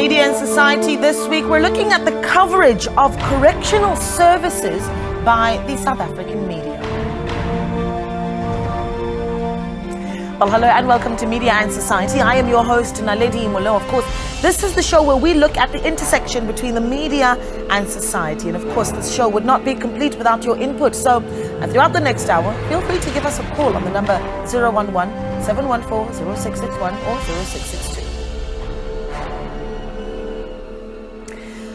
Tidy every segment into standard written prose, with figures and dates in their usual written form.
Media and Society this week, we're looking at the coverage of correctional services by the South African media. Well, hello and welcome to Media and Society. I am your host, Naledi Moleo. Of course, this is the show where we look at the intersection between the media and society. And of course, this show would not be complete without your input. So throughout the next hour, feel free to give us a call on the number 011-714-0661 or 0662.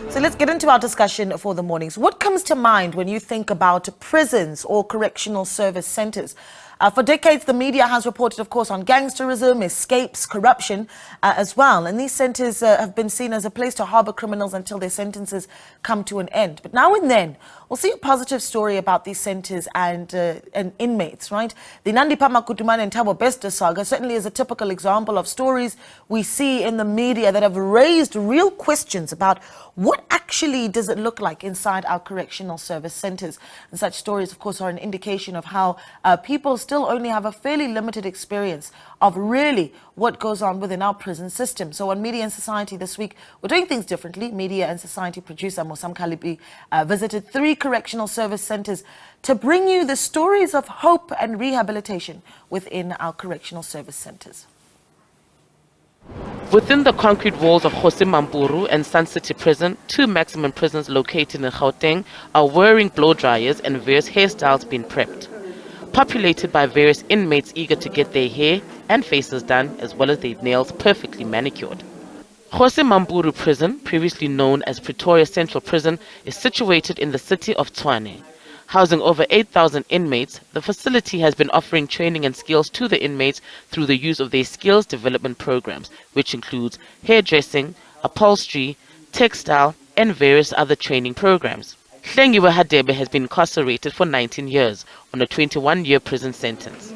So let's get into our discussion for the mornings. What comes to mind when you think about prisons or correctional service centers? For decades, the media has reported, of course, on gangsterism, escapes, corruption as well. And these centers have been seen as a place to harbor criminals until their sentences come to an end. But now and then, we'll see a positive story about these centers and inmates, right? The Nandi Pamakutumane and Thabo Bester saga certainly is a typical example of stories we see in the media that have raised real questions about what actually does it look like inside our correctional service centers. And such stories, of course, are an indication of how people still only have a fairly limited experience of really what goes on within our prison system. So on Media and Society this week, we're doing things differently. Media and Society producer Musa Mkaliphi visited 3 correctional service centers to bring you the stories of hope and rehabilitation within our correctional service centers. Within the concrete walls of Mamburu and Sun City Prison, 2 maximum prisons located in Gauteng are wearing blow dryers and various hairstyles being prepped. Populated by various inmates eager to get their hair and faces done, as well as their nails perfectly manicured. Mamburu Prison, previously known as Pretoria Central Prison, is situated in the city of Tshwane. Housing over 8,000 inmates, the facility has been offering training and skills to the inmates through the use of their skills development programs, which includes hairdressing, upholstery, textile, and various other training programs. Silondiwe has been incarcerated for 19 years on a 21-year prison sentence.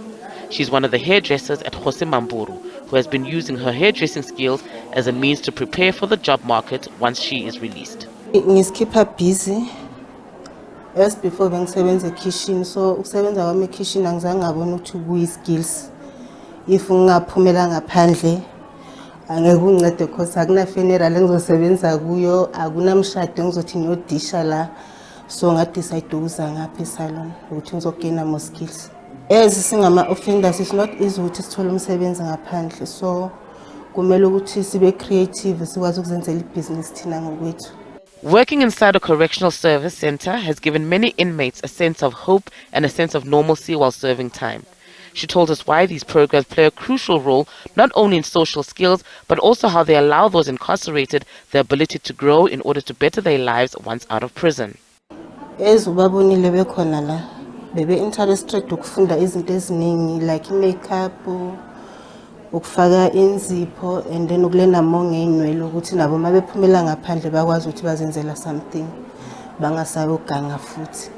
She's one of the hairdressers at Mamburu, who has been using her hairdressing skills as a means to prepare for the job market once she is released. It keep her busy. As before bengisebenza kitchen, so ukusebenza kwami kitchen angizange ngabona ukuthi kuyi skills. If ungaphumela ngaphandle angeke ungincede because akuna funeral engizosebenza kuyo, akunamshado engizothi ngiyodisha la. So ngadecide ukuza ngapha esalon ukuthi ngizogena more skills. As singama offenders, it's not easy ukuthi sithole umsebenzi ngaphandle. So kumele ukuthi sibe creative sikwazi ukuzenzela ibusiness thina ngokwethu. Working inside a correctional service center has given many inmates a sense of hope and a sense of normalcy while serving time. She told us why these programs play a crucial role not only in social skills, but also how they allow those incarcerated the ability to grow in order to better their lives once out of prison. As ubabonile bekhona la, bebe interested ukufunda izinto eziningi like makeup, ukufaka inzipho, and then ukulena monge inwele ukuthi nabo mabephumela ngaphandle bakwazi ukuthi bazenzela something bangasabe uganga futhi.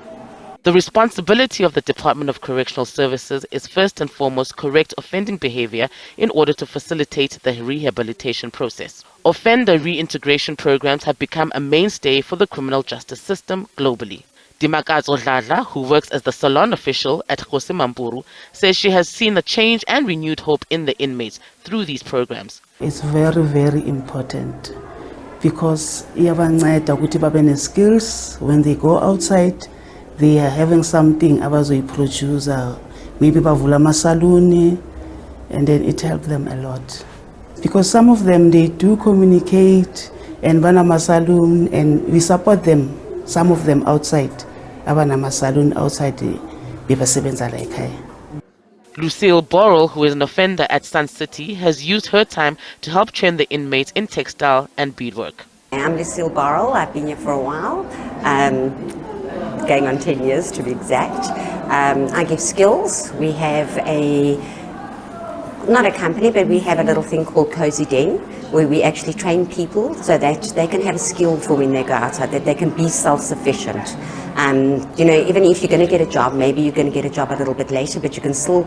The responsibility of the Department of Correctional Services is first and foremost correct offending behavior in order to facilitate the rehabilitation process. Offender reintegration programs have become a mainstay for the criminal justice system globally. Dimakazo Dladla, who works as the salon official at Mamburu, says she has seen the change and renewed hope in the inmates through these programs. It's very, very important because iyabanceda ukuthi babe ne skills when they go outside. They are having something abazoyiproduce, maybe bavula amasaluni, and then it helps them a lot. Because some of them, they do communicate and bana masalun, and we support them, some of them outside. Abana masalun outside, bebasebenza la ekhaya. Lucille Borrell, who is an offender at Sun City, has used her time to help train the inmates in textile and beadwork. I'm Lucille Borrell. I've been here for a while. Going on 10 years to be exact. I give skills. We have not a company, but we have a little thing called Cozy Den, where we actually train people so that they can have a skill for when they go outside, that they can be self-sufficient. You know, even if you're going to get a job, maybe you're going to get a job a little bit later, but you can still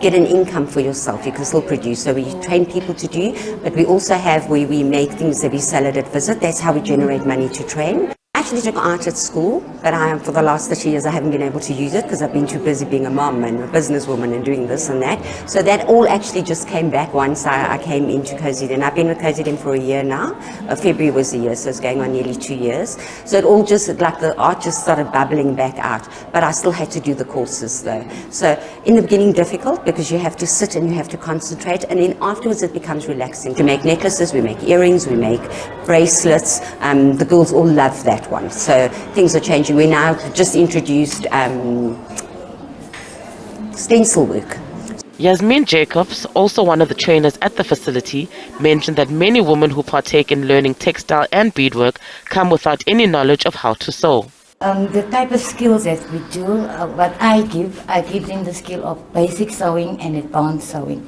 get an income for yourself. You can still produce. So we train people to do, but we also have where we make things that we sell at Visit. That's how we generate money to train. I actually took art at school, but for the last 30 years I haven't been able to use it because I've been too busy being a mom and a businesswoman and doing this and that. So that all actually just came back once I came into KZN. I've been with KZN for a year now. February was the year, so it's going on nearly 2 years. So it all just, like the art just started bubbling back out, but I still had to do the courses though. So in the beginning difficult because you have to sit and you have to concentrate, and then afterwards it becomes relaxing. We make necklaces, we make earrings, we make bracelets. The girls all love that one. So things are changing. We now just introduced stencil work. Yasmin Jacobs, also one of the trainers at the facility, mentioned that many women who partake in learning textile and beadwork come without any knowledge of how to sew. The type of skills that we do, what I give them the skill of basic sewing and advanced sewing.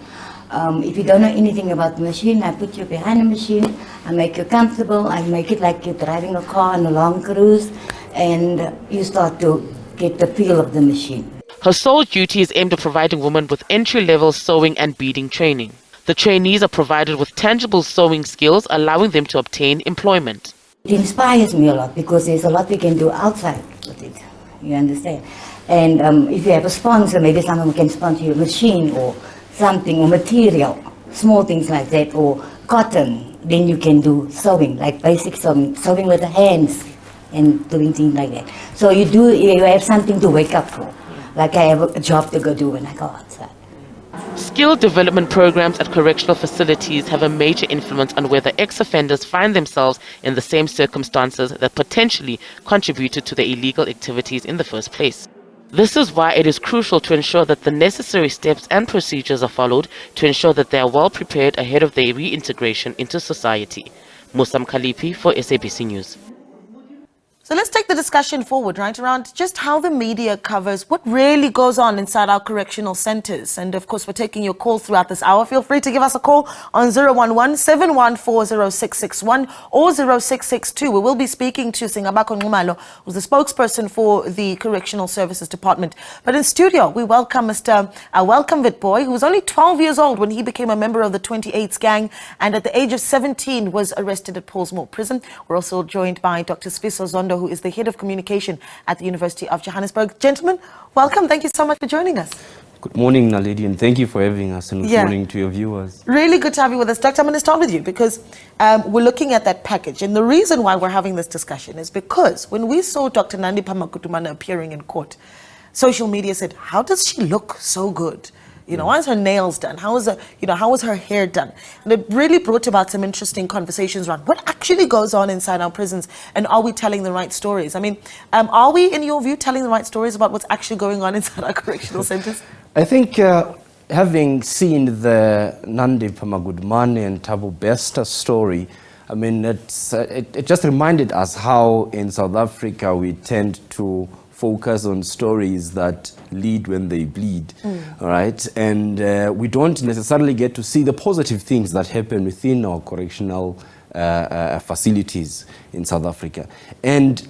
If you don't know anything about the machine, I put you behind the machine, I make you comfortable, I make it like you're driving a car on a long cruise, and you start to get the feel of the machine. Her sole duty is aimed at providing women with entry-level sewing and beading training. The trainees are provided with tangible sewing skills, allowing them to obtain employment. It inspires me a lot because there's a lot we can do outside with it, you understand? And if you have a sponsor, maybe someone can sponsor your machine or something, or material, small things like that, or cotton, then you can do sewing, like basic sewing, sewing with the hands and doing things like that. So you have something to wake up for. Like I have a job to go do when I go outside. Skill development programs at correctional facilities have a major influence on whether ex-offenders find themselves in the same circumstances that potentially contributed to their illegal activities in the first place. This is why it is crucial to ensure that the necessary steps and procedures are followed to ensure that they are well prepared ahead of their reintegration into society. Musa, Mkaliphi for SABC News. So let's take the discussion forward, right, around just how the media covers what really goes on inside our correctional centres. And of course, we're taking your calls throughout this hour. Feel free to give us a call on 011-714-0661 or 0662. We will be speaking to Singa Nxumalo, who's the spokesperson for the Correctional Services Department. But in studio, we welcome Mr. Welcome Boy, who was only 12 years old when he became a member of the 28th gang, and at the age of 17 was arrested at Pollsmoor Prison. We're also joined by Dr. Sfiso Zondo, who is the head of communication at the University of Johannesburg. Gentlemen, welcome. Thank you so much for joining us. Good morning, Naledi, and thank you for having us, and good morning to your viewers. Really good to have you with us. Doctor, I'm going to start with you because we're looking at that package. And the reason why we're having this discussion is because when we saw Dr. Nandi Pamakutumana appearing in court, social media said, how does she look so good? You know, why is her nails done? How is her hair done? And it really brought about some interesting conversations around what actually goes on inside our prisons, and are we telling the right stories? I mean, are we, in your view, telling the right stories about what's actually going on inside our correctional centers? I think having seen the Nandi Pamagudumane and Thabo Bester story, I mean, it just reminded us how in South Africa we tend to focus on stories that lead when they bleed, all right? And we don't necessarily get to see the positive things that happen within our correctional facilities in South Africa. And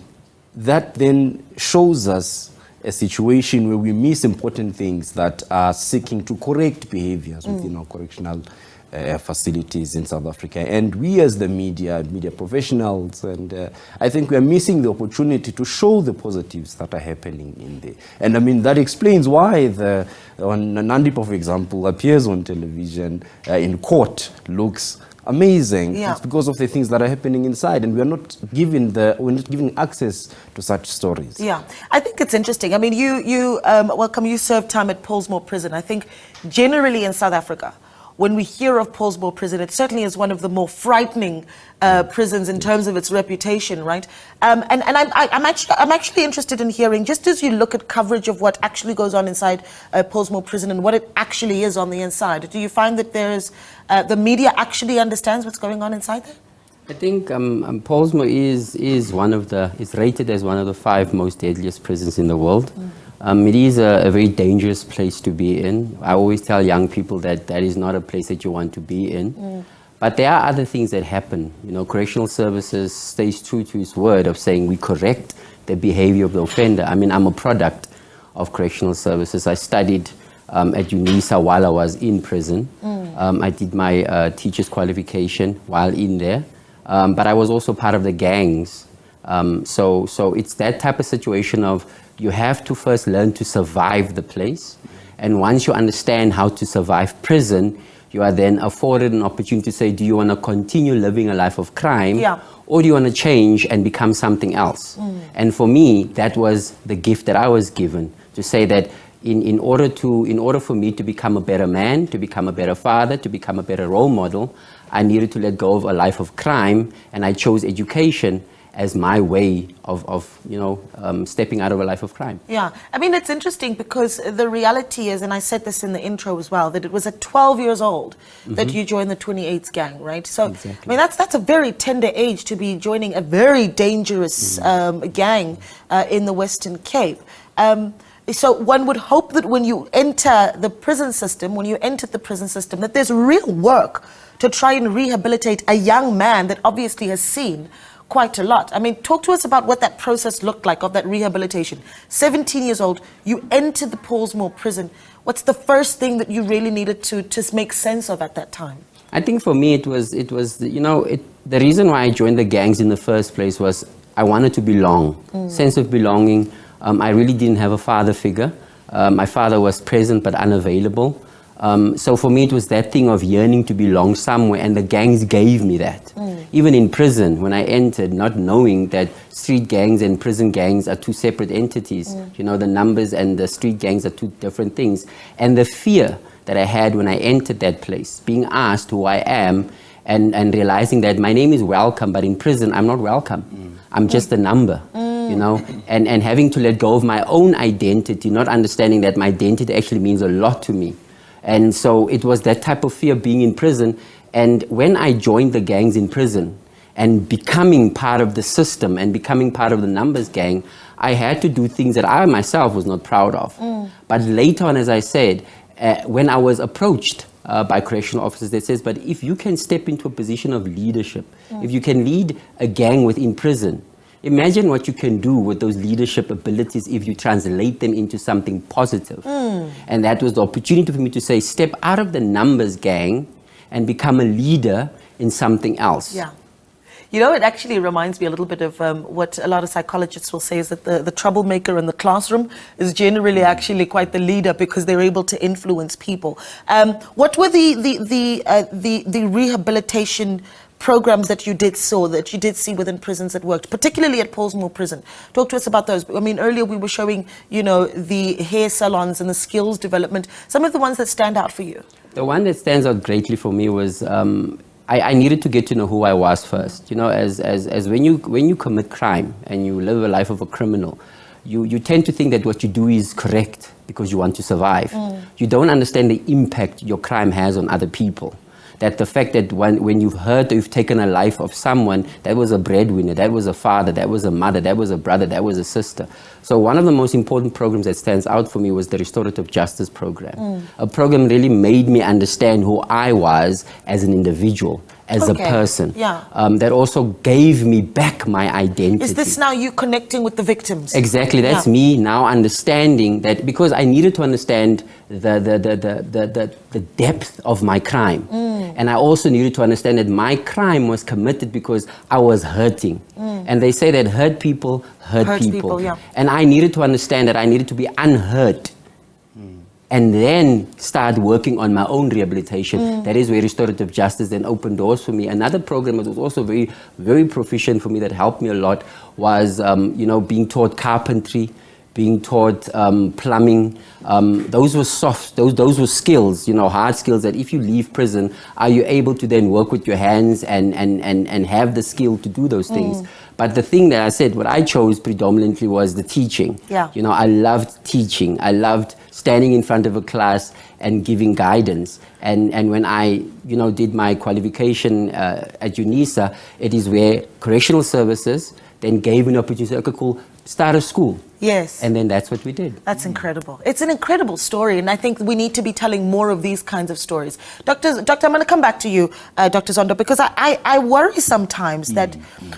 that then shows us a situation where we miss important things that are seeking to correct behaviors within our correctional facilities in South Africa. And we as the media professionals, and I think we are missing the opportunity to show the positives that are happening in there. And I mean, that explains why when Nandipa, for example, appears on television in court, looks amazing. Yeah. It's because of the things that are happening inside, and we're not giving access to such stories. Yeah, I think it's interesting. I mean, you served time at Pollsmoor Prison. I think generally in South Africa, when we hear of Pollsmoor Prison, it certainly is one of the more frightening prisons in terms of its reputation, right? And I'm actually interested in hearing, just as you look at coverage of what actually goes on inside Pollsmoor Prison and what it actually is on the inside, do you find that there is the media actually understands what's going on inside there? I think Pollsmoor is rated as one of the 5 most deadliest prisons in the world. It is a very dangerous place to be in. I always tell young people that that is not a place that you want to be in. But there are other things that happen. You know, Correctional Services stays true to its word of saying we correct the behavior of the offender. I mean, I'm a product of Correctional Services. I studied at UNISA while I was in prison. I did my teacher's qualification while in there. But I was also part of the gangs So it's that type of situation of you have to first learn to survive the place. And once you understand how to survive prison, you are then afforded an opportunity to say, do you want to continue living a life of crime? Yeah. Or do you want to change and become something else? And for me, that was the gift that I was given, to say that in order for me to become a better man, to become a better father, to become a better role model, I needed to let go of a life of crime, and I chose education as my way of stepping out of a life of crime. Yeah, I mean, it's interesting because the reality is, and I said this in the intro as well, that it was at 12 years old that you joined the 28s gang, right? So, Exactly. I mean, that's a very tender age to be joining a very dangerous gang in the Western Cape. So one would hope that when you enter the prison system, that there's real work to try and rehabilitate a young man that obviously has seen quite a lot. I mean, talk to us about what that process looked like of that rehabilitation. 17 years old, you entered the Pollsmoor prison. What's the first thing that you really needed to just make sense of at that time? I think for me, the reason why I joined the gangs in the first place was I wanted to belong, sense of belonging. I really didn't have a father figure. My father was present but unavailable. So for me, it was that thing of yearning to belong somewhere, and the gangs gave me that. Even in prison, when I entered, not knowing that street gangs and prison gangs are two separate entities. The numbers and the street gangs are two different things. And the fear that I had when I entered that place, being asked who I am, and realizing that my name is welcome, but in prison, I'm not welcome. I'm just a number. And having to let go of my own identity, not understanding that my identity actually means a lot to me. And so it was that type of fear being in prison. And when I joined the gangs in prison and becoming part of the system and becoming part of the numbers gang, I had to do things that I myself was not proud of. But later on, as I said, when I was approached by correctional officers that says, but if you can step into a position of leadership, if you can lead a gang within prison, imagine what you can do with those leadership abilities if you translate them into something positive. And that was the opportunity for me to say, step out of the numbers gang and become a leader in something else. Yeah. It actually reminds me a little bit of what a lot of psychologists will say is that the troublemaker in the classroom is generally actually quite the leader because they're able to influence people. What were the rehabilitation programs that you did see within prisons that worked, particularly at Pollsmoor Prison? Talk to us about those. I mean, earlier we were showing, the hair salons and the skills development. Some of the ones that stand out for you. The one that stands out greatly for me was I needed to get to know who I was first. As when you commit crime and you live a life of a criminal, you tend to think that what you do is correct because you want to survive. You don't understand the impact your crime has on other people. That the fact that when you've heard or you've taken a life of someone, that was a breadwinner, that was a father, that was a mother, that was a brother, that was a sister. So one of the most important programs that stands out for me was the Restorative Justice Program. A program really made me understand who I was as an individual, as a person. Yeah. That also gave me back my identity. Is this now you connecting with the victims? Exactly, that's me now understanding that, because I needed to understand the depth of my crime. And I also needed to understand that my crime was committed because I was hurting. And they say that hurt people hurt people. Yeah. And I needed to understand that I needed to be unhurt. And then start working on my own rehabilitation. That is where restorative justice then opened doors for me. Another program that was also very, very proficient for me that helped me a lot was, being taught carpentry, being taught plumbing. Those were soft, those were skills, hard skills that if you leave prison, are you able to then work with your hands and have the skill to do those things. But the thing that I said, what I chose predominantly was the teaching. Yeah. I loved teaching. I loved standing in front of a class and giving guidance. And when I, did my qualification at UNISA, it is where Correctional Services then gave me an opportunity to say, okay, cool, start a school. Yes. And then that's what we did. That's incredible. It's an incredible story, and I think we need to be telling more of these kinds of stories. Doctor, I'm going to come back to you, Dr. Zondo, because I worry sometimes that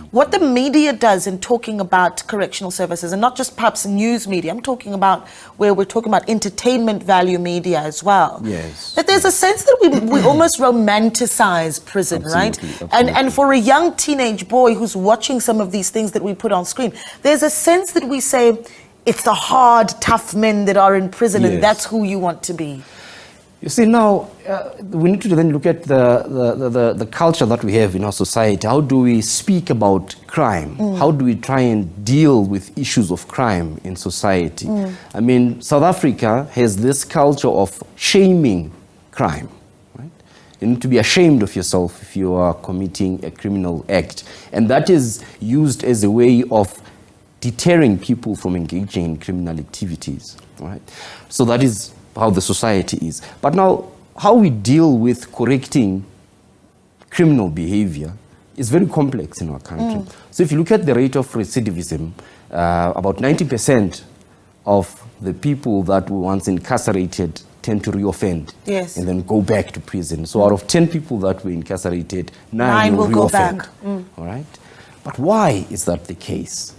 what the media does in talking about correctional services, and not just perhaps news media, I'm talking about where we're talking about entertainment value media as well. Yes. That there's a sense that we almost romanticize prison, right? And for a young teenage boy who's watching some of these things that we put on screen, there's a sense that we say, it's the hard, tough men that are in prison, and that's who you want to be. You see, now we need to then look at the culture that we have in our society. How do we speak about crime? How do we try and deal with issues of crime in society? I mean, South Africa has this culture of shaming crime. Right? You need to be ashamed of yourself if you are committing a criminal act. And that is used as a way of deterring people from engaging in criminal activities, right? So that is how the society is. But now, how we deal with correcting criminal behavior is very complex in our country. So if you look at the rate of recidivism, about 90% of the people that were once incarcerated tend to reoffend and then go back to prison. So out of 10 people that were incarcerated, 9 will go reoffend. back. All right? But why is that the case?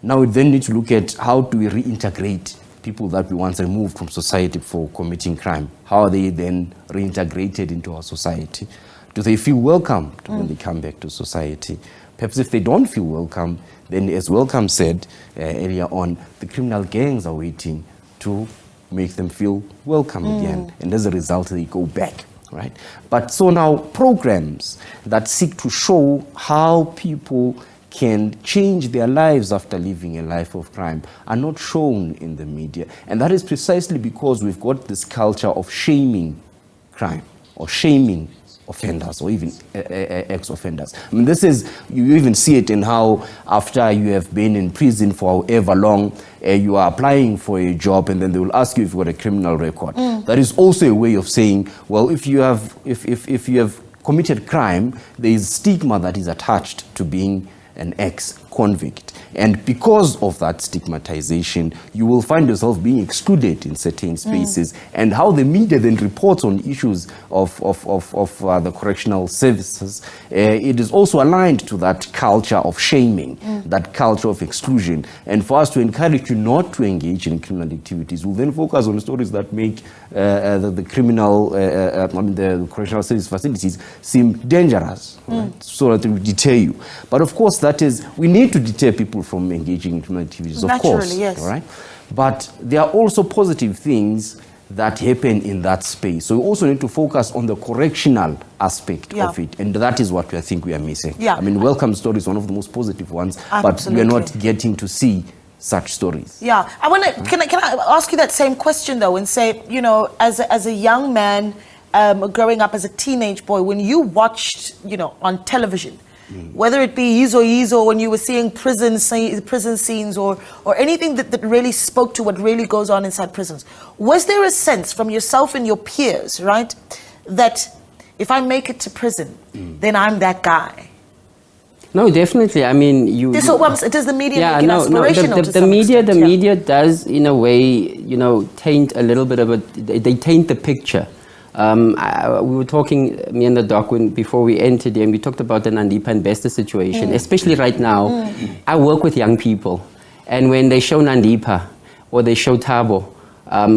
Now we then need to look at how do we reintegrate people that we once removed from society for committing crime. How are they then reintegrated into our society? Do they feel welcomed when they come back to society? Perhaps if they don't feel welcome, then as Welcome said earlier on, the criminal gangs are waiting to make them feel welcome again. And as a result, they go back. Right? But so now programs that seek to show how people can change their lives after living a life of crime are not shown in the media. And that is precisely because we've got this culture of shaming crime or shaming offenders or even ex-offenders. I mean, this is, you even see it in how after you have been in prison for however long, you are applying for a job and then they will ask you if you've got a criminal record. That is also a way of saying, well, if you have committed crime, there is stigma that is attached to being an ex-convict. And because of that stigmatization, you will find yourself being excluded in certain spaces. And how the media then reports on issues of the correctional services, it is also aligned to that culture of shaming, that culture of exclusion. And for us to encourage you not to engage in criminal activities, we'll then focus on stories that make the correctional service facilities seem dangerous, right? So that it will deter you. But of course, that is, we need to deter people from engaging in criminal activities, of course. Yes. All right? But there are also positive things that happen in that space. So we also need to focus on the correctional aspect of it. And that is what I think we are missing. I mean, Welcome Story is one of the most positive ones, but we're not getting to see such stories. Yeah. I want to, can I ask you that same question though, and say, you know, as a young man growing up as a teenage boy, when you watched, you know, on television, whether it be Yizo when you were seeing prison scenes or anything that really spoke to what really goes on inside prisons, was there a sense from yourself and your peers, right, that if I make it to prison, then I'm that guy? No, definitely. I mean, does the media make it aspirational to some extent? The media does, in a way, you know, taint a little bit of they taint the picture. We were talking, me and the doc, before we entered here, and we talked about the Nandipha and Bester situation, especially right now. I work with young people, and when they show Nandipha or they show Thabo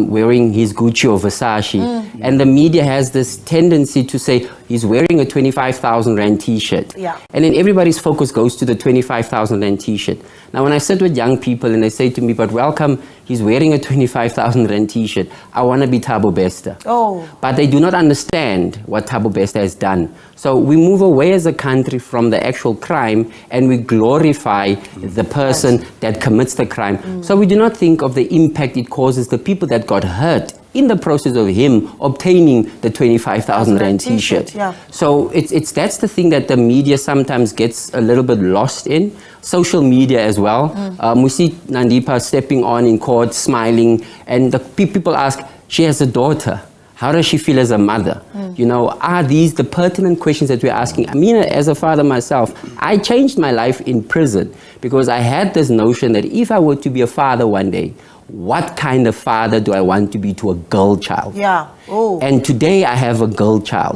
wearing his Gucci or Versace, and the media has this tendency to say he's wearing a 25,000 Rand t-shirt. And then everybody's focus goes to the 25,000 Rand t-shirt. Now when I sit with young people and they say to me, but Welcome, he's wearing a 25,000 Rand t-shirt, I want to be Thabo Bester. But they do not understand what Thabo Bester has done. So we move away as a country from the actual crime and we glorify the person that commits the crime. So we do not think of the impact it causes the people that got hurt in the process of him obtaining the 25,000 Rand t-shirt. So that's the thing that the media sometimes gets a little bit lost in. Social media as well. We see Nandipha stepping on in court, smiling, and the people ask, she has a daughter. How does she feel as a mother? You know, are these the pertinent questions that we're asking? I mean, as a father myself, I changed my life in prison because I had this notion that if I were to be a father one day, what kind of father do I want to be to a girl child? Yeah. Oh. And today I have a girl child.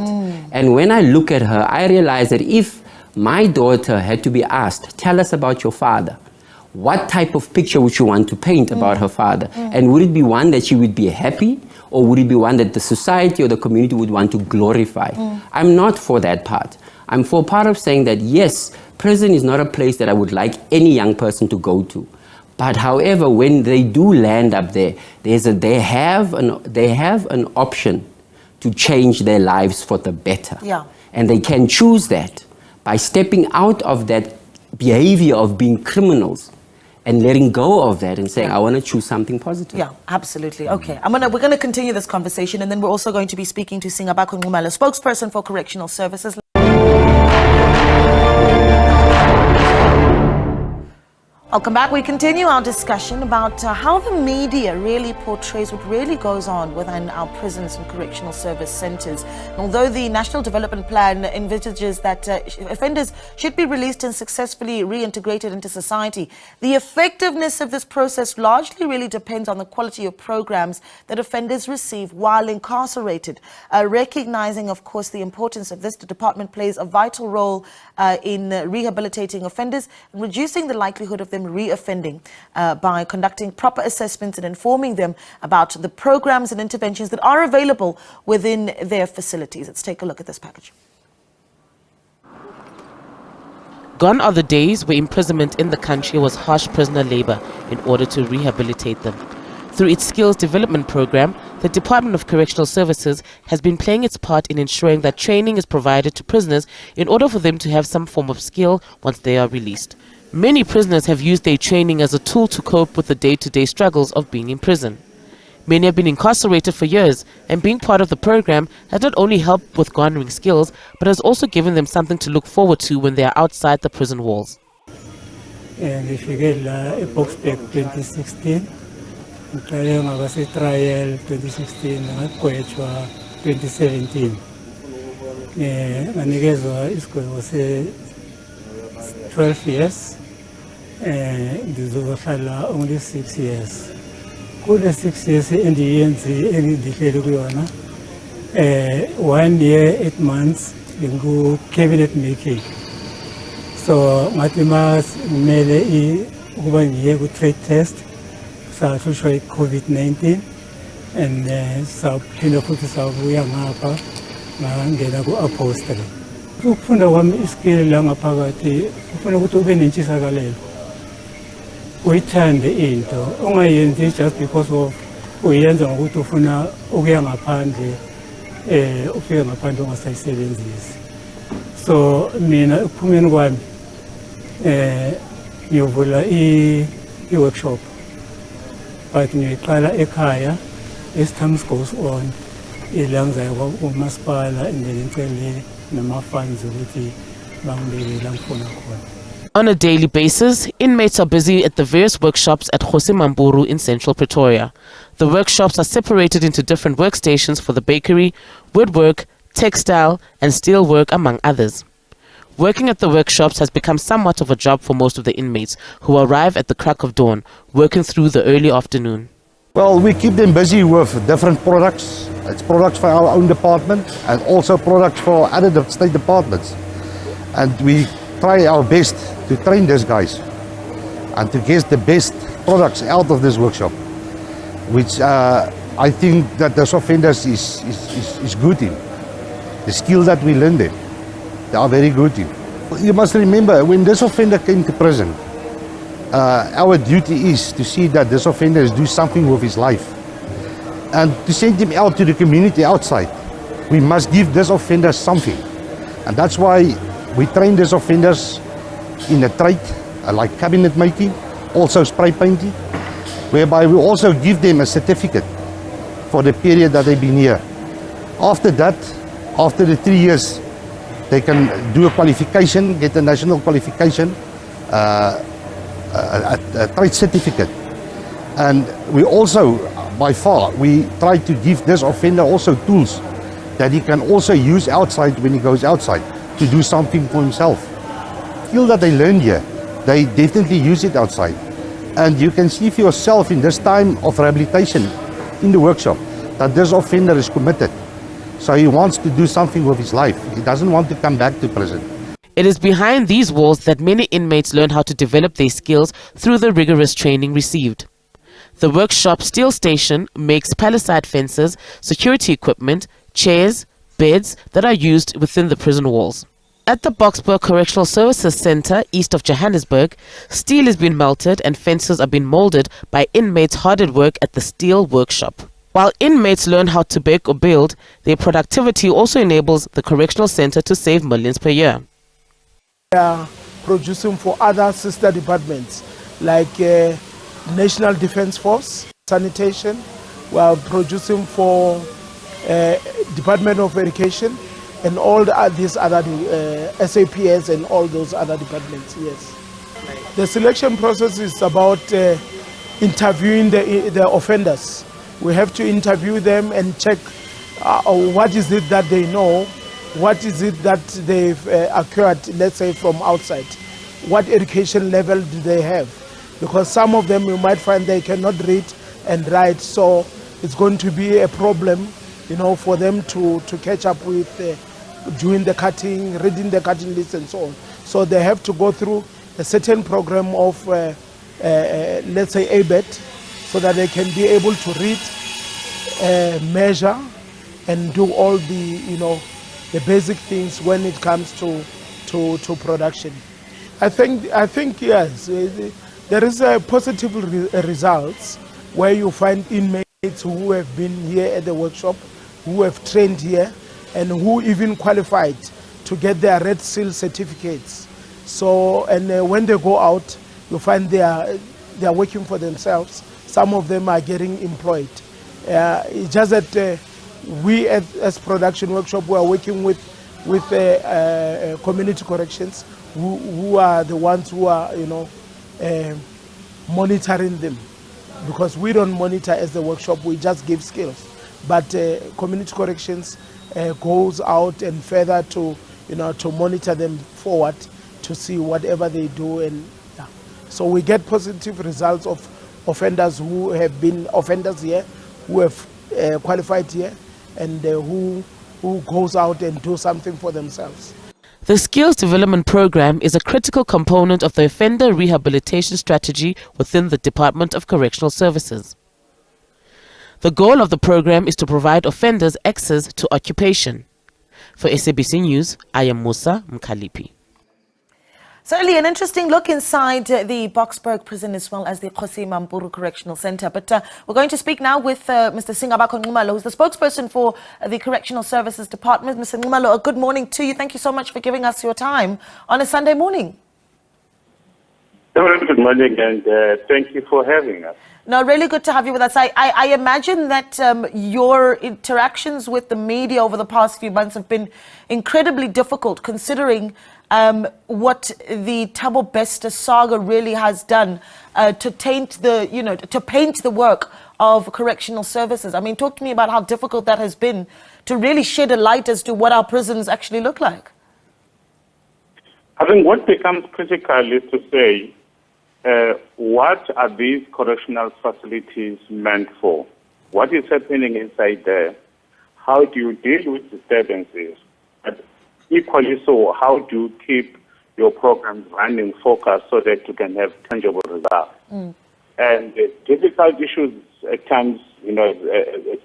And when I look at her, I realize that if my daughter had to be asked, tell us about your father, what type of picture would she want to paint about her father? And would it be one that she would be happy, or would it be one that the society or the community would want to glorify? I'm not for that part. I'm for part of saying that yes, prison is not a place that I would like any young person to go to. But however, when they do land up there, they have an option to change their lives for the better. Yeah. And they can choose that by stepping out of that behavior of being criminals and letting go of that and saying, I want to choose something positive. Yeah, absolutely. Okay, we're going to continue this conversation, and then we're also going to be speaking to Singa Nxumalo, spokesperson for Correctional Services. Welcome back. We continue our discussion about how the media really portrays what really goes on within our prisons and correctional service centres. Although the National Development Plan envisages that offenders should be released and successfully reintegrated into society, the effectiveness of this process largely really depends on the quality of programs that offenders receive while incarcerated. Recognizing, of course, the importance of this, the department plays a vital role in rehabilitating offenders and reducing the likelihood of them re-offending by conducting proper assessments and informing them about the programs and interventions that are available within their facilities. Let's take a look at this package. Gone are the days where imprisonment in the country was harsh prisoner labor in order to rehabilitate them. Through its skills development program, the Department of Correctional Services has been playing its part in ensuring that training is provided to prisoners in order for them to have some form of skill once they are released. Many prisoners have used their training as a tool to cope with the day-to-day struggles of being in prison. Many have been incarcerated for years, and being part of the program has not only helped with garnering skills, but has also given them something to look forward to when they are outside the prison walls. And if you get a box back 2016, trial 2016, 2017. Manikezwa isigwebo was 12 years, ndizohlala only 6 years. Kule 6 years endiyenzi engihlele kuyona 1 year 8 months ngu cabinet making. So ngathi mas ngimele ukuba ngiye ku trade test sahlushwa i-COVID-19 and saphinda futhi sabuya ngapha ngangena ku-apostle. Ukufunda kwami iskill la ngaphakathi ufuna ukuthi ube nentshisakalelo, uyithande into ungayenzi just because of uyenza ngokuthi ufuna ukuya ngaphandle ufike ngaphandle ungasayisebenzisi. So mina ukuphumeni kwami ngiyovula i-workshop, but ngiyiqala ekhaya as time goes on ila ngizaya kumasipala and then ngicele nama-funds ukuthi bangibeke la ngifuna khona. On a daily basis, inmates are busy at the various workshops at Mkaliphi in central Pretoria. The workshops are separated into different workstations for the bakery, woodwork, textile and steel work, among others. Working at the workshops has become somewhat of a job for most of the inmates, who arrive at the crack of dawn, working through the early afternoon. Well, we keep them busy with different products. It's products for our own department and also products for other state departments. And we try our best to train these guys and to get the best products out of this workshop, which I think that those offenders is good in. The skill that we learn them, they are very good in. You must remember, when this offender came to prison, our duty is to see that this offender do something with his life and to send him out to the community outside. We must give this offender something, and that's why we train these offenders in a trade like cabinet making, also spray painting, whereby we also give them a certificate for the period that they've been here. After that, after the 3 years, they can do a qualification, get a national qualification, a trade certificate. And we also by far, we try to give this offender also tools that he can also use outside when he goes outside to do something for himself. Skill that they learn here, they definitely use it outside. And you can see for yourself in this time of rehabilitation in the workshop that this offender is committed. So he wants to do something with his life. He doesn't want to come back to prison. It is behind these walls that many inmates learn how to develop their skills through the rigorous training received. The workshop Steel Station makes palisade fences, security equipment, chairs, beds that are used within the prison walls. At the Boksburg Correctional Services Center, east of Johannesburg, steel is being melted and fences are being molded by inmates hard at work at the steel workshop. While inmates learn how to bake or build, their productivity also enables the correctional center to save millions per year. We are producing for other sister departments like National Defence Force, Sanitation. We are producing for Department of Education and all these other SAPS and all those other departments, yes. The selection process is about interviewing the offenders. We have to interview them and check what is it that they know, what is it that they've acquired, let's say from outside, what education level do they have, because some of them you might find they cannot read and write, so it's going to be a problem, you know, for them to catch up with doing the cutting, reading the cutting list and so on. So they have to go through a certain program of, let's say, ABET, so that they can be able to read, measure, and do all the, you know, the basic things when it comes to production. I think yes, there is a positive results where you find inmates who have been here at the workshop, who have trained here, and who even qualified to get their Red Seal certificates. So, and when they go out, you find they are working for themselves. Some of them are getting employed. It's just that we as production workshop, we are working with community corrections who are the ones who are, you know, monitoring them, because we don't monitor as the workshop, we just give skills. But community corrections goes out and further to, you know, to monitor them forward to see whatever they do, and yeah. So we get positive results of offenders who have been offenders here, who have qualified here, and who goes out and do something for themselves. The Skills Development Program is a critical component of the offender rehabilitation strategy within the Department of Correctional Services. The goal of the program is to provide offenders access to occupation. For SABC News, I am Musa Mkaliphi. Certainly an interesting look inside the Boksburg prison as well as the Kgosi Mampuru Correctional Center. But we're going to speak now with Mr. Singa Nxumalo, who's the spokesperson for the Correctional Services Department. Mr. Nxumalo, a good morning to you. Thank you so much for giving us your time on a Sunday morning. Good morning, and thank you for having us. No, really good to have you with us. I imagine that your interactions with the media over the past few months have been incredibly difficult, considering what the Thabo Bester saga really has done to taint the, you know, to paint the work of correctional services. I mean, talk to me about how difficult that has been to really shed a light as to what our prisons actually look like. I think what becomes critical is to say, what are these correctional facilities meant for? What is happening inside there? How do you deal with disturbances? But equally so, how do you keep your programs running focused so that you can have tangible results? And difficult issues at times, you know,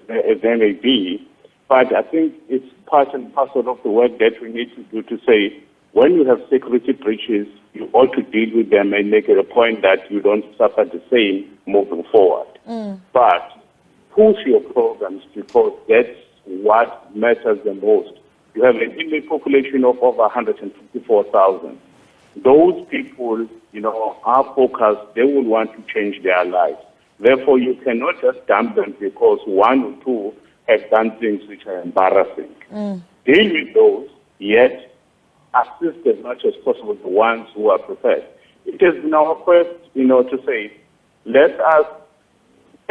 as they may be, but I think it's part and parcel of the work that we need to do to say, when you have security breaches, you ought to deal with them and make it a point that you don't suffer the same moving forward. But push your programs, because that's what matters the most. You have an inmate population of over 154,000. Those people, you know, are focused. They will want to change their lives. Therefore, you cannot just dump them because one or two have done things which are embarrassing. Deal with those, yet assist as much as possible the ones who are prepared. It has been our quest, you know, to say, let us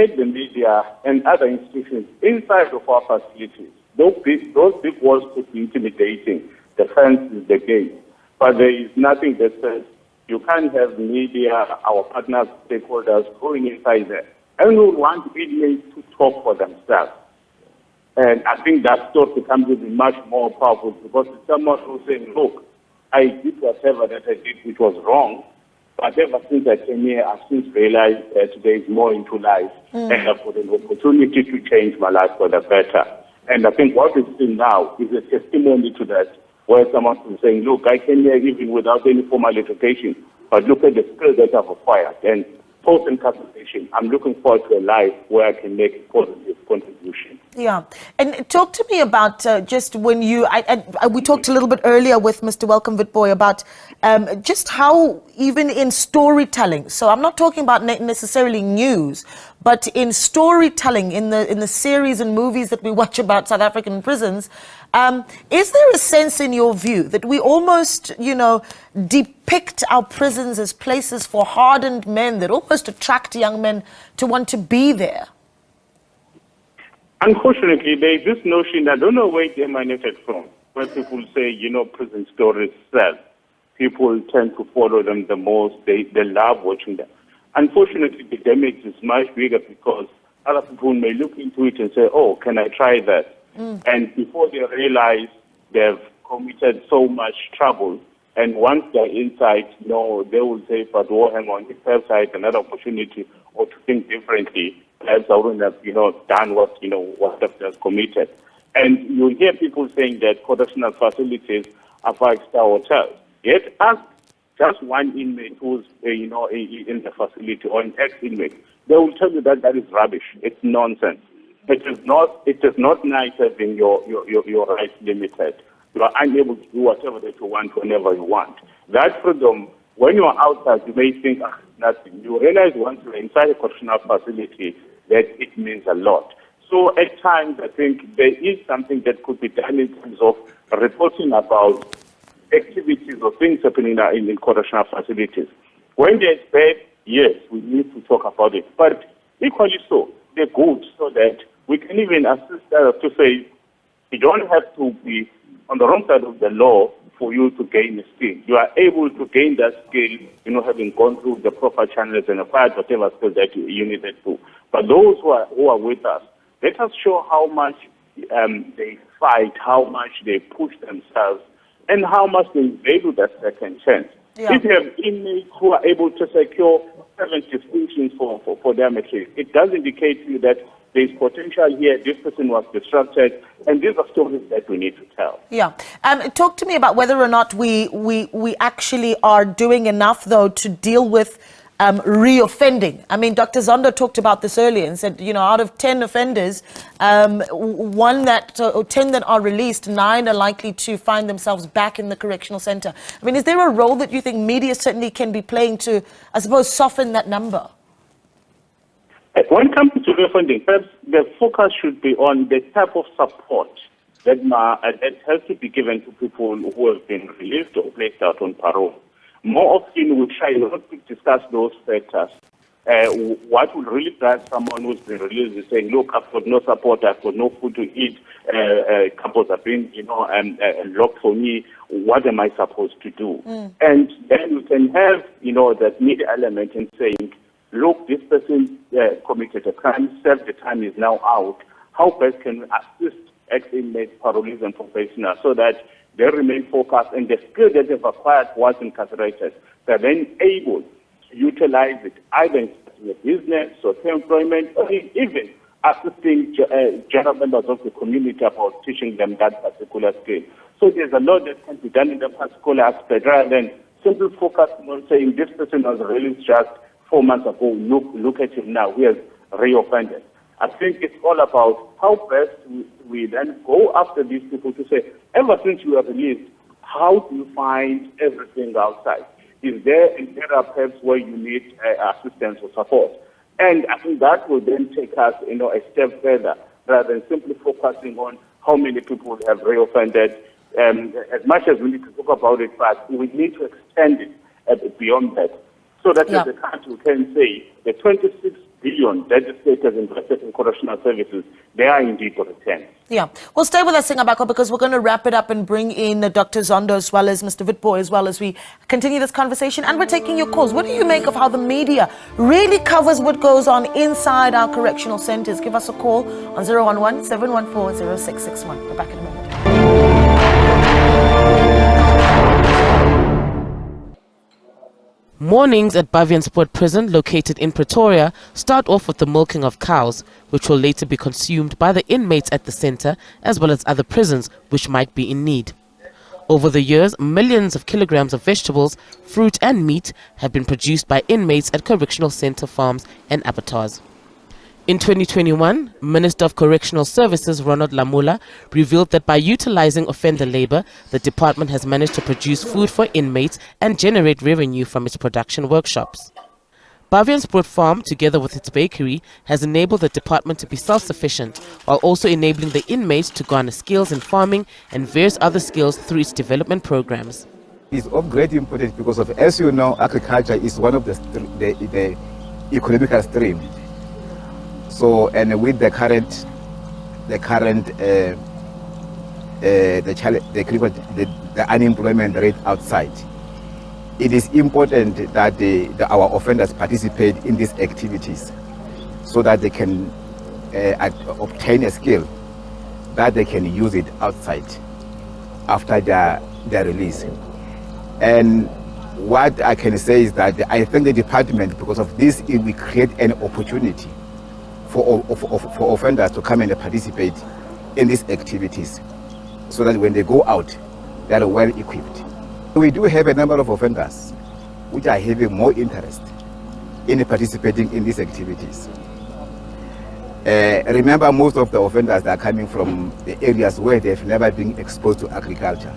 take the media and other institutions inside of our facilities. Those big walls could be intimidating. The fence is the gate. But there is nothing that says you can't have media, our partners, stakeholders going inside there. Everyone wants inmates to talk for themselves. And I think that story becomes even much more powerful because it's someone who's saying, look, I did whatever that I did which was wrong, but ever since I came here, I've since realized that there is more into life and I've got an opportunity to change my life for the better. And I think what we've seen now is a testimony to that, where someone is saying, look, I came here even without any formal education, but look at the skills that I've acquired. And post-incarceration, I'm looking forward to a life where I can make a positive contribution. Yeah. And talk to me about just when you, we talked a little bit earlier with Mr. Welcome Witbooi about just how even in storytelling, so I'm not talking about necessarily news, but in storytelling, in the series and movies that we watch about South African prisons, is there a sense in your view that we almost, depict our prisons as places for hardened men that almost attract young men to want to be there? Unfortunately, there is this notion, I don't know where it emanated from, where people say, prison stories sell. People tend to follow them the most. They love watching them. Unfortunately, the damage is much bigger because other people may look into it and say, oh, can I try that? And before they realize they've committed so much trouble, and once they're inside, they will say, but hang on, if perhaps I had another opportunity or to think differently, perhaps I wouldn't have, done what I've just committed. And you hear people saying that correctional facilities are five-star hotels. Yet ask just one inmate who's, in the facility or an ex-inmate. They will tell you that is rubbish. It's nonsense. It is not nice having your rights limited. You are unable to do whatever that you want whenever you want. That freedom, when you are outside, you may think, nothing. You realize once you're inside a correctional facility that it means a lot. So at times, I think there is something that could be done in terms of reporting about activities or things happening in correctional facilities. When there's bad, yes, we need to talk about it. But equally so, they're good so that we can even assist to say, you don't have to be on the wrong side of the law for you to gain a skill. You are able to gain that skill, having gone through the proper channels and acquired whatever skills that you needed to. But those who are with us, let us show how much they fight, how much they push themselves, and how much they value that second chance. Yeah. If you have inmates who are able to secure 7 distinctions for their matric, it does indicate to you that there's potential here, this person was disrupted, and these are stories that we need to tell. Yeah. Talk to me about whether or not we actually are doing enough, though, to deal with reoffending. I mean, Dr. Zondo talked about this earlier and said, out of 10 offenders, 10 that are released, 9 are likely to find themselves back in the correctional center. I mean, is there a role that you think media certainly can be playing to, I suppose, soften that number? When it comes to reoffending, perhaps the focus should be on the type of support that has to be given to people who have been released or placed out on parole. More often, we try not to discuss those factors. What would really drive someone who's been released is saying, look, I've got no support, I've got no food to eat, couples have been, locked for me, what am I supposed to do? And then you can have, that media element in saying, look, this person committed a crime, served the time, is now out. How best can we assist ex-inmates, parolees, and professionals so that they remain focused and the skill that they've acquired once incarcerated, they're then able to utilize it either in a business, social employment, or even assisting general members of the community about teaching them that particular skill. So there's a lot that can be done in that particular aspect rather than simply focusing on saying this person was released just 4 months ago, look at him now, he has reoffended. I think it's all about how best we then go after these people to say, ever since you were released, how do you find everything outside? Is there an area perhaps where you need assistance or support? And I think that will then take us, a step further rather than simply focusing on how many people have reoffended. As much as we need to talk about it, but we need to extend it beyond that. So that as a country we can say the 26 billion that the state has invested in correctional services, they are indeed returns. Yeah. Well, stay with us, Singa, because we're going to wrap it up and bring in Dr. Zondo as well as Mr. Witbooi as well as we continue this conversation. And we're taking your calls. What do you make of how the media really covers what goes on inside our correctional centers? Give us a call on 011-714-0661. We're back in a minute. Mornings at Bavianspoort Prison, located in Pretoria, start off with the milking of cows, which will later be consumed by the inmates at the center, as well as other prisons which might be in need. Over the years, millions of kilograms of vegetables, fruit and meat have been produced by inmates at correctional center farms and abattoirs. In 2021, Minister of Correctional Services Ronald Lamola revealed that by utilizing offender labor, the department has managed to produce food for inmates and generate revenue from its production workshops. Bavianspoort Farm, together with its bakery, has enabled the department to be self-sufficient, while also enabling the inmates to garner skills in farming and various other skills through its development programs. It's of great importance because, as you know, agriculture is one of the economical stream. So, and with the unemployment rate outside, it is important that our offenders participate in these activities so that they can obtain a skill that they can use it outside after their release. And what I can say is that I think the department, because of this, it will create an opportunity for offenders to come and participate in these activities so that when they go out, they are well equipped. We do have a number of offenders which are having more interest in participating in these activities. Remember, most of the offenders are coming from the areas where they've never been exposed to agriculture.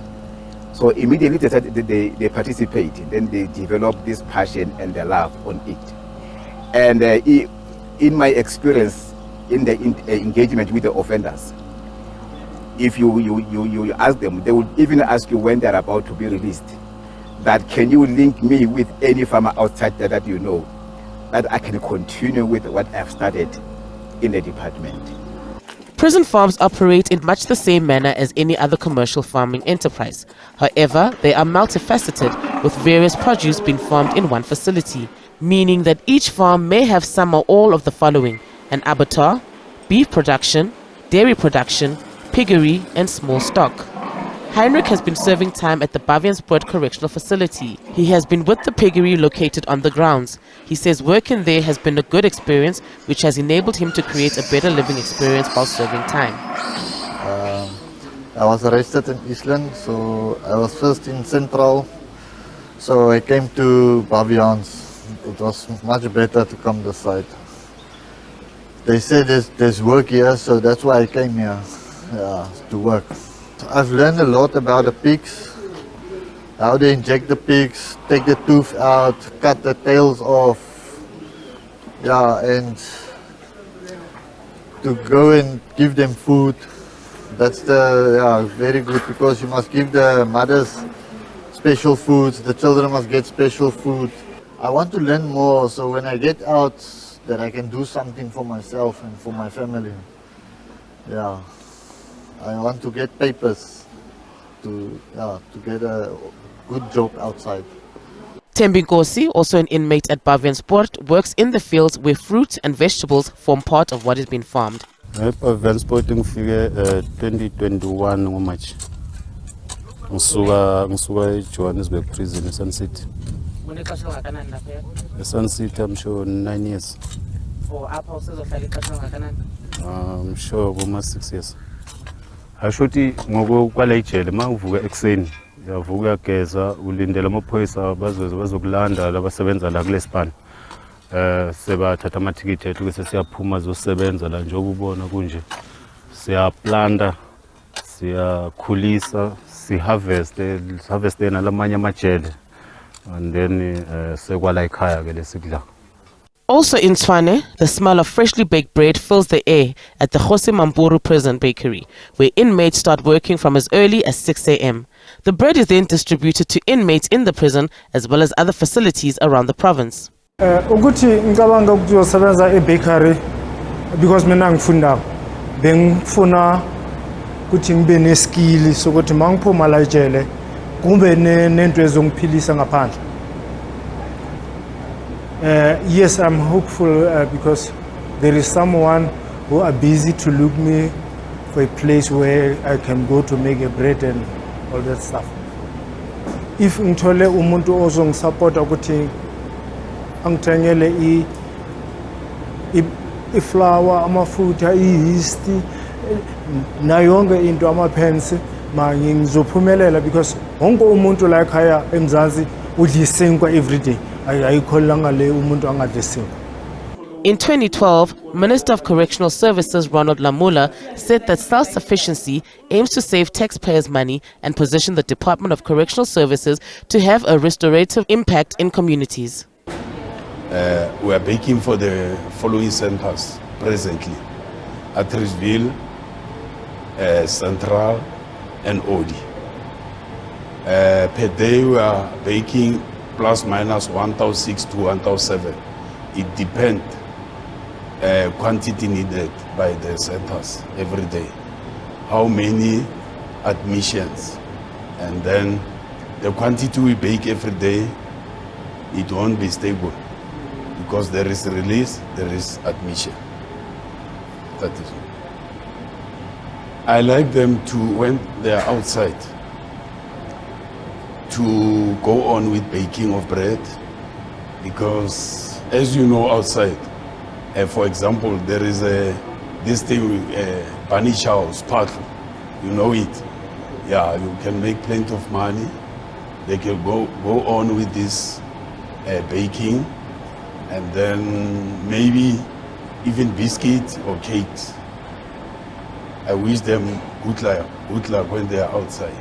So immediately they participate, then they develop this passion and the love on it. And in my experience in the engagement with the offenders, if you ask them, they would even ask you when they're about to be released, that can you link me with any farmer outside there that you know, that I can continue with what I've started in the department. Prison farms operate in much the same manner as any other commercial farming enterprise. However, they are multifaceted, with various produce being farmed in one facility, meaning that each farm may have some or all of the following: an abattoir, beef production, dairy production, piggery and small stock. Heinrich has been serving time at the Bavianspoort Correctional Facility. He has been with the piggery located on the grounds. He says working there has been a good experience, which has enabled him to create a better living experience while serving time. I was arrested in Eastland, so I was first in Central, so I came to Bavians. It was much better to come this side. They said there's work here, so that's why I came here to work. I've learned a lot about the pigs, how they inject the pigs, take the tooth out, cut the tails off, and to go and give them food. That's very good, because you must give the mothers special foods, the children must get special food. I want to learn more, so when I get out, that I can do something for myself and for my family. I want to get papers to get a good job outside. Tembi Nkosi, also an inmate at Bavianspoort, works in the fields where fruit and vegetables form part of what has been farmed. Bavianspoort ngifike 2021 ngoMarch. Ngisuka eJohannesburg prison eSun City. eSun City, I'm sure 9 years. I'm sure over 6 years. Ashuthi ngokwala ijele mawuvuka ekseni uyavuka uyageza ulindela amaphoyisa bazokulanda labasebenza la kulesipani sebathatha amathikithi ethu bese siyaphuma zosebenza la njengoba ubona kunje siyaplanta siyakhulisa siharvest nalamanye amajele and then sekwala ekhaya ke lesikudla. Also in Tshwane, the smell of freshly baked bread fills the air at the Mampuru Prison Bakery, where inmates start working from as early as 6 a.m. The bread is then distributed to inmates in the prison as well as other facilities around the province. Ukuthi ngicabanga ukuthi uyosebenza e-bakery because mina ngifunda bengifuna ukuthi ngibe ne-skill sokuthi mangiphuma la ejele kube nento ezongiphilisa ngaphandle. Yes, I'm hopeful because there is someone who are busy to look me for a place where I can go to make a bread and all that stuff. If ngithole umuntu ozongisupport ukuthi angithengele iflour, amafutha, yeast, nayo yonke into, amapens, ngizophumelela because wonke umuntu la ekhaya eMzansi udla isinkwa every day. Ayikholanga le umuntu angadli isinkwa. In 2012, Minister of Correctional Services Ronald Lamola said that self-sufficiency aims to save taxpayers' money and position the Department of Correctional Services to have a restorative impact in communities. We are baking for the following centers presently: Atterisville, Central, and Odi. Per day we are baking plus minus 1,006 to 1,007. It depends quantity needed by the centers every day. How many admissions, and then the quantity we bake every day, it won't be stable because there is release, there is admission. That is. I like them to, when they are outside, to go on with baking of bread, because as you know outside, for example, there is this thing, Banish House, Patlu, you know it. Yeah, you can make plenty of money. They can go on with this baking, and then maybe even biscuits or cakes. I wish them good luck when they are outside.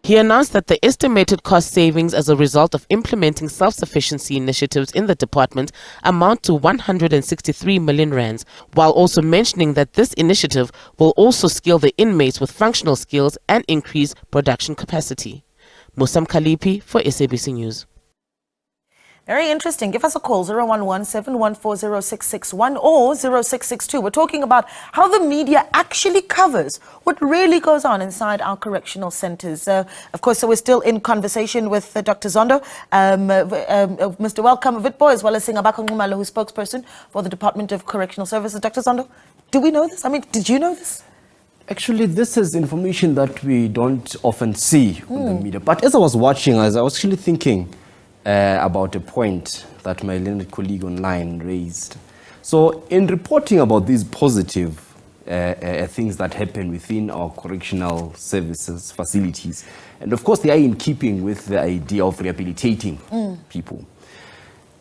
He announced that the estimated cost savings as a result of implementing self-sufficiency initiatives in the department amount to 163 million rands, while also mentioning that this initiative will also skill the inmates with functional skills and increase production capacity. Musa, Mkaliphi for SABC News. Very interesting. Give us a call, 011-714-0661 or 0662. We're talking about how the media actually covers what really goes on inside our correctional centers. Of course, so we're still in conversation with Dr. Zondo, Mr. Welcome Witboy, as well as Singa Nxumalo, who's spokesperson for the Department of Correctional Services. Dr. Zondo, do we know this? I mean, did you know this? Actually, this is information that we don't often see on the media. But as I was watching, I was actually thinking about a point that my learned colleague online raised. So in reporting about these positive things that happen within our correctional services facilities, and of course they are in keeping with the idea of rehabilitating people,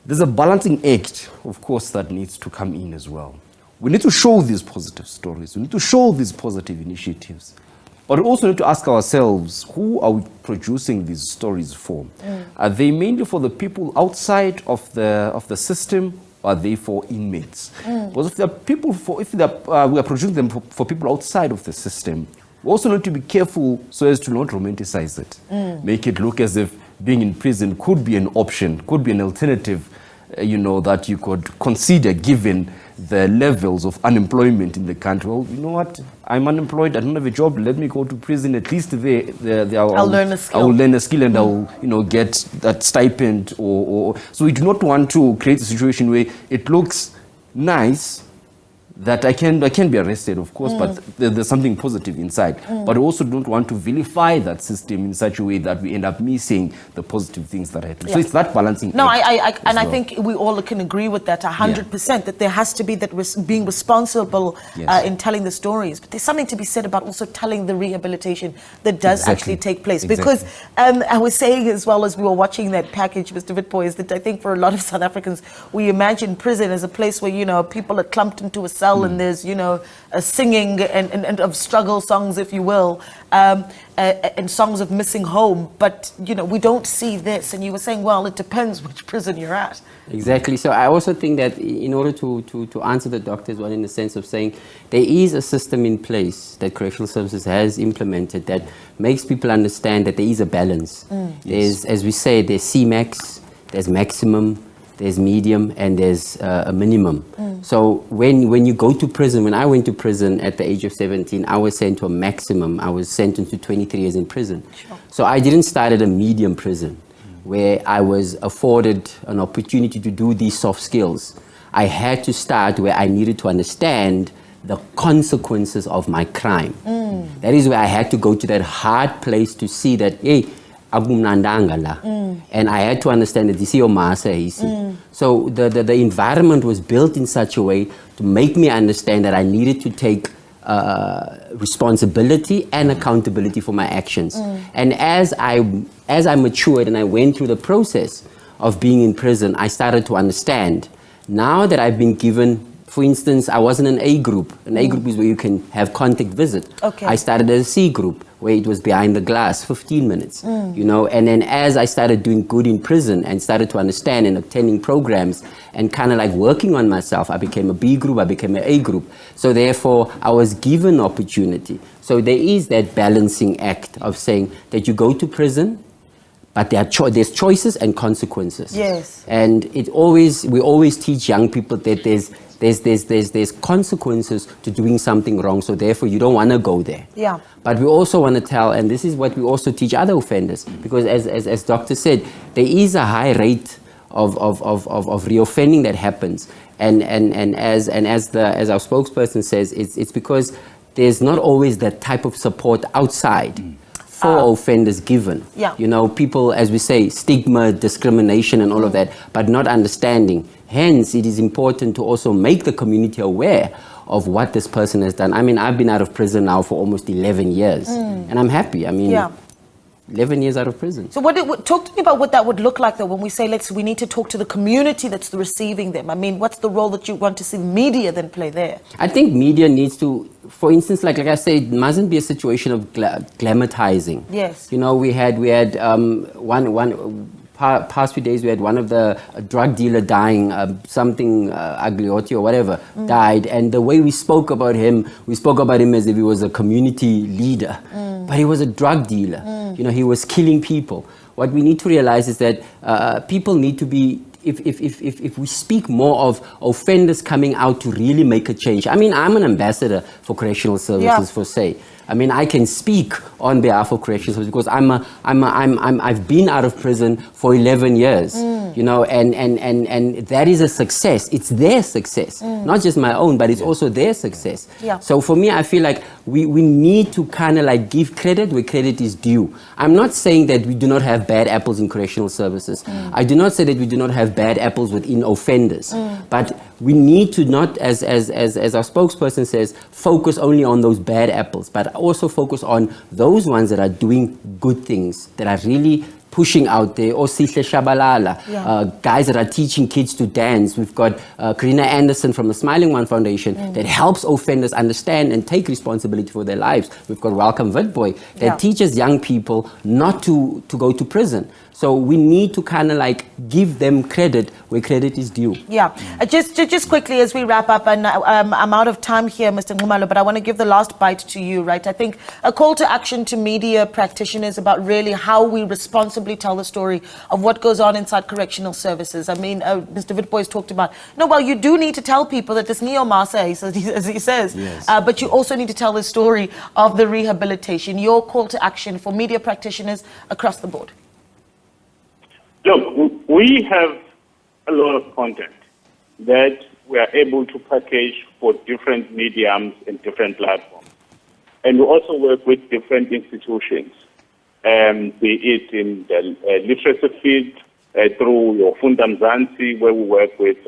there's a balancing act, of course, that needs to come in as well. We need to show these positive stories, we need to show these positive initiatives. But we also need to ask ourselves, who are we producing these stories for? Are they mainly for the people outside of the system, or are they for inmates? Because if we are producing them for people outside of the system, we also need to be careful so as to not romanticize it. Make it look as if being in prison could be an option, could be an alternative, that you could consider given the levels of unemployment in the country. Well, you know what? I'm unemployed. I don't have a job. Let me go to prison. At least I'll learn a skill. I'll learn a skill, and I'll get that stipend. So we do not want to create a situation where it looks nice that I can be arrested, of course, but there's something positive inside. But we also don't want to vilify that system in such a way that we end up missing the positive things that happen. So it's that balancing. No, I think we all can agree with that 100%, that there has to be that being responsible in telling the stories. But there's something to be said about also telling the rehabilitation that does actually take place. Because I was saying, as well as we were watching that package, Mr. Witboy, is that I think for a lot of South Africans, we imagine prison as a place where, people are clumped into a cell and there's, a singing and of struggle songs, if you will, and songs of missing home. But, we don't see this. And you were saying, well, it depends which prison you're at. Exactly. So I also think that in order to answer the doctor as well, in the sense of saying there is a system in place that Correctional Services has implemented that makes people understand that there is a balance. There's, as we say, there's C-max, there's maximum, there's medium, and there's a minimum. So when you go to prison, when I went to prison at the age of 17, I was sent to a maximum. I was sentenced to 23 years in prison. So I didn't start at a medium prison where I was afforded an opportunity to do these soft skills. I had to start where I needed to understand the consequences of my crime. That is where I had to go to that hard place to see that, hey, and I had to understand that this is your master. So the environment was built in such a way to make me understand that I needed to take responsibility and accountability for my actions. And as I matured and I went through the process of being in prison, I started to understand. Now that I've been given, for instance, I was in an A group. An A group is where you can have contact visit. I started as a C group, where it was behind the glass, 15 minutes, you know. And then as I started doing good in prison and started to understand and attending programs and kind of like working on myself, I became a B group, I became an A group. So therefore, I was given opportunity. So there is that balancing act of saying that you go to prison, but there's choices and consequences. Yes. And we always teach young people that there's consequences to doing something wrong, so therefore you don't want to go there. Yeah. But we also want to tell, and this is what we also teach other offenders, because as Doctor said, there is a high rate of reoffending that happens, and as our spokesperson says, it's because there's not always that type of support outside for offenders given. Yeah. You know, people, as we say, stigma, discrimination and all of that, but not understanding. Hence, it is important to also make the community aware of what this person has done. I mean, I've been out of prison now for almost 11 years, and I'm happy. I mean, 11 years out of prison. So talk to me about what that would look like, though, when we say we need to talk to the community that's receiving them. I mean, what's the role that you want to see media then play there? I think media needs to, for instance, like I said, it mustn't be a situation of glamorizing. Yes. You know, we had past few days we had one of the drug dealer dying, something Agliotti or whatever, died, and the way we spoke about him as if he was a community leader, but he was a drug dealer. You know, he was killing people. What we need to realize is that people need to be, if we speak more of offenders coming out to really make a change. I mean, I'm an ambassador for correctional services for say. I mean, I can speak on behalf of correctional services because I've been out of prison for 11 years, you know, and that is a success. It's their success, not just my own, but it's also their success. Yeah. So for me, I feel like we need to kind of like give credit where credit is due. I'm not saying that we do not have bad apples in correctional services. I do not say that we do not have bad apples within offenders, but we need to not, as our spokesperson says, focus only on those bad apples, but also focus on those ones that are doing good things, that are really pushing out there, or Sihle Shabalala, guys that are teaching kids to dance. We've got Karina Anderson from the Smiling One Foundation that helps offenders understand and take responsibility for their lives. We've got Welcome Witboy that teaches young people not to go to prison. So we need to kind of like give them credit where credit is due. Yeah. Just quickly as we wrap up, and I'm out of time here, Mr. Nxumalo, but I want to give the last bite to you, right? I think a call to action to media practitioners about really how we responsibly tell the story of what goes on inside correctional services. I mean, Mr. Witboy has talked about, you do need to tell people that this neo-masa, as he says, but you also need to tell the story of the rehabilitation. Your call to action for media practitioners across the board. Look, we have a lot of content that we are able to package for different mediums and different platforms. And we also work with different institutions, be it in the literacy field, through your Funda Mzansi, where we work with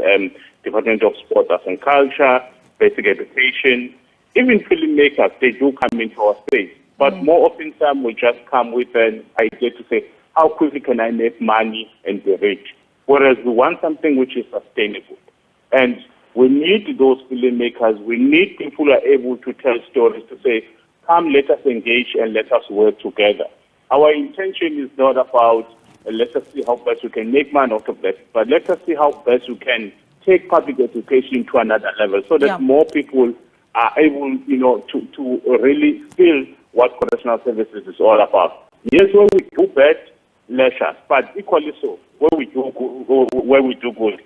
Department of Sport, Arts and Culture, basic education. Even filmmakers, they do come into our space. But more often time, we just come with an idea to say, how quickly can I make money and be rich? Whereas we want something which is sustainable. And we need those filmmakers. We need people who are able to tell stories to say, come, let us engage and let us work together. Our intention is not about, let us see how best we can make money out of that, but let us see how best we can take public education to another level so that more people are able, to really feel what correctional services is all about. Yes, when we do bad, leisure, but equally so, where we do good,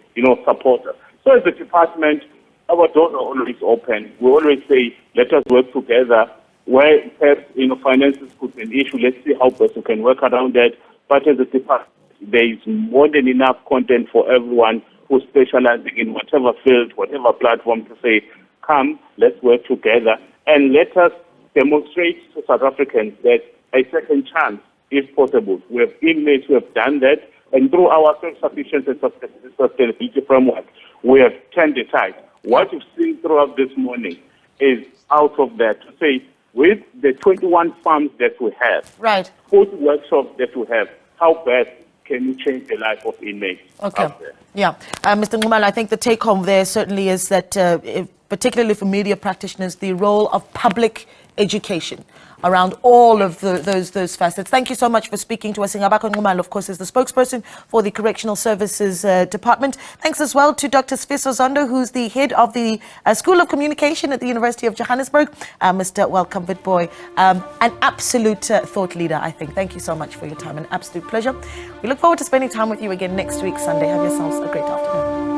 support us. So as a department, our doors are always open. We always say, let us work together. Where perhaps finances could be an issue, let's see how best we can work around that. But as a department, there is more than enough content for everyone who's specializing in whatever field, whatever platform to say, come, let's work together, and let us demonstrate to South Africans that a second chance is possible. We have inmates who have done that, and through our self-sufficiency and sustainability framework, we have turned aside. What you've seen throughout this morning is out of that to say, with the 21 farms that we have, right, 40 workshops that we have, how best can you change the life of inmates out there? Yeah. Mr. Nxumalo, I think the take-home there certainly is that, particularly for media practitioners, the role of public education around all of those facets. Thank you so much for speaking to us. Singa Nxumalo, of course, is the spokesperson for the Correctional Services Department. Thanks as well to Dr. Sfiso Zondo, who's the head of the School of Communication at the University of Johannesburg. Mr. Welcome, Boy, an absolute thought leader, I think. Thank you so much for your time. An absolute pleasure. We look forward to spending time with you again next week, Sunday. Have yourselves a great afternoon.